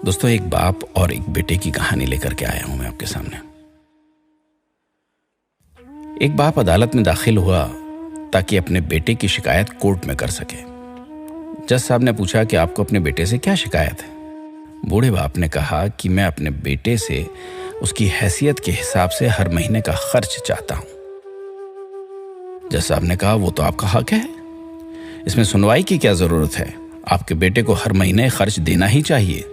दोस्तों, एक बाप और एक बेटे की कहानी लेकर के आया हूं मैं आपके सामने। एक बाप अदालत में दाखिल हुआ ताकि अपने बेटे की शिकायत कोर्ट में कर सके। जज साहब ने पूछा कि आपको अपने बेटे से क्या शिकायत है। बूढ़े बाप ने कहा कि मैं अपने बेटे से उसकी हैसियत के हिसाब से हर महीने का खर्च चाहता हूं। जज साहब ने कहा, वो तो आपका हक है, इसमें सुनवाई की क्या जरूरत है, आपके बेटे को हर महीने खर्च देना ही चाहिए।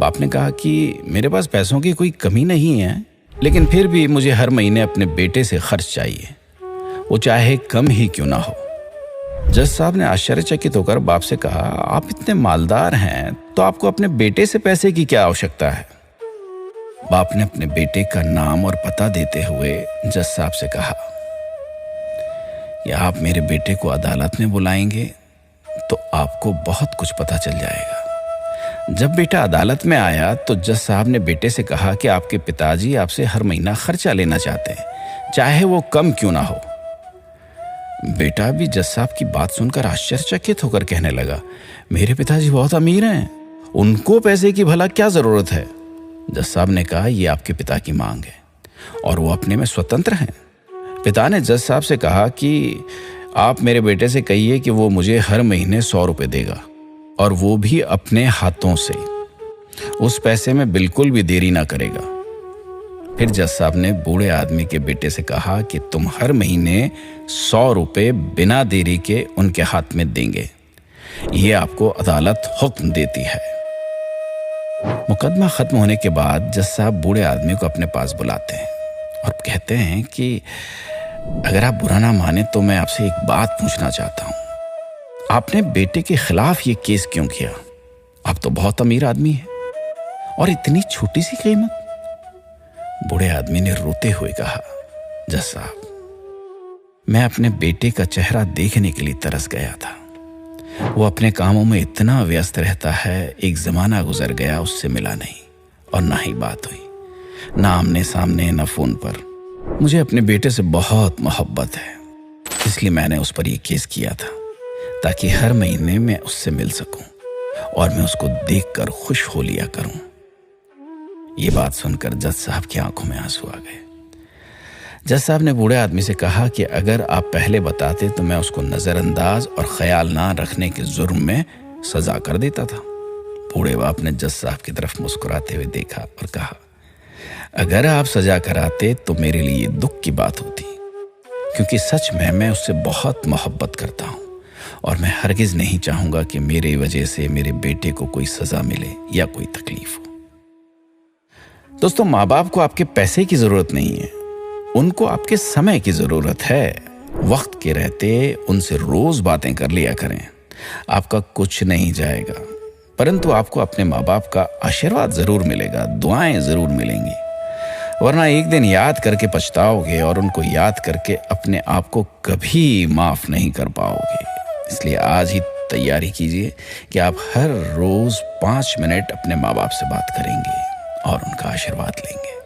बाप ने कहा कि मेरे पास पैसों की कोई कमी नहीं है, लेकिन फिर भी मुझे हर महीने अपने बेटे से खर्च चाहिए, वो चाहे कम ही क्यों ना हो। जज साहब ने आश्चर्यचकित होकर बाप से कहा, आप इतने मालदार हैं तो आपको अपने बेटे से पैसे की क्या आवश्यकता है। बाप ने अपने बेटे का नाम और पता देते हुए जज साहब से कहा कि आप मेरे बेटे को अदालत में बुलाएंगे तो आपको बहुत कुछ पता चल जाएगा। जब बेटा अदालत में आया तो जज साहब ने बेटे से कहा कि आपके पिताजी आपसे हर महीना खर्चा लेना चाहते हैं, चाहे वो कम क्यों ना हो। बेटा भी जज साहब की बात सुनकर आश्चर्यचकित होकर कहने लगा, मेरे पिताजी बहुत अमीर हैं, उनको पैसे की भला क्या जरूरत है। जज साहब ने कहा, यह आपके पिता की मांग है और वो अपने में स्वतंत्र हैं। पिता ने जज साहब से कहा कि आप मेरे बेटे से कहिए कि वो मुझे हर महीने 100 रुपए देगा, और वो भी अपने हाथों से, उस पैसे में बिल्कुल भी देरी ना करेगा। फिर जज साहब ने बूढ़े आदमी के बेटे से कहा कि तुम हर महीने 100 रुपए बिना देरी के उनके हाथ में देंगे, ये आपको अदालत हुक्म देती है। मुकदमा खत्म होने के बाद जज साहब बूढ़े आदमी को अपने पास बुलाते हैं और कहते हैं कि अगर आप बुरा ना माने तो मैं आपसे एक बात पूछना चाहता हूं, आपने बेटे के खिलाफ ये केस क्यों किया? आप तो बहुत अमीर आदमी हैं और इतनी छोटी सी कीमत। बूढ़े आदमी ने रोते हुए कहा, जज साहब, मैं अपने बेटे का चेहरा देखने के लिए तरस गया था। वो अपने कामों में इतना व्यस्त रहता है, एक जमाना गुजर गया उससे मिला नहीं और ना ही बात हुई, ना आमने सामने ना फोन पर। मुझे अपने बेटे से बहुत मोहब्बत है, इसलिए मैंने उस पर यह केस किया था ताकि हर महीने मैं उससे मिल सकूं और मैं उसको देखकर खुश हो लिया करूं। ये बात सुनकर जज साहब की आंखों में आंसू आ गए। जज साहब ने बूढ़े आदमी से कहा कि अगर आप पहले बताते तो मैं उसको नजरअंदाज और ख्याल ना रखने के जुर्म में सजा कर देता था। बूढ़े बाप ने जज साहब की तरफ मुस्कुराते हुए देखा और कहा, अगर आप सजा कराते तो मेरे लिए दुख की बात होती, क्योंकि सच में मैं उससे बहुत मोहब्बत करता हूं और मैं हरगिज नहीं चाहूंगा कि मेरे वजह से मेरे बेटे को कोई सजा मिले या कोई तकलीफ हो। दोस्तों, माँ बाप को आपके पैसे की जरूरत नहीं है, उनको आपके समय की जरूरत है। वक्त के रहते उनसे रोज बातें कर लिया करें, आपका कुछ नहीं जाएगा, परंतु आपको अपने माँ बाप का आशीर्वाद जरूर मिलेगा, दुआएं जरूर मिलेंगी, वरना एक दिन याद करके पछताओगे और उनको याद करके अपने आप को कभी माफ नहीं कर पाओगे। इसलिए आज ही तैयारी कीजिए कि आप हर रोज 5 मिनट अपने माँ बाप से बात करेंगे और उनका आशीर्वाद लेंगे।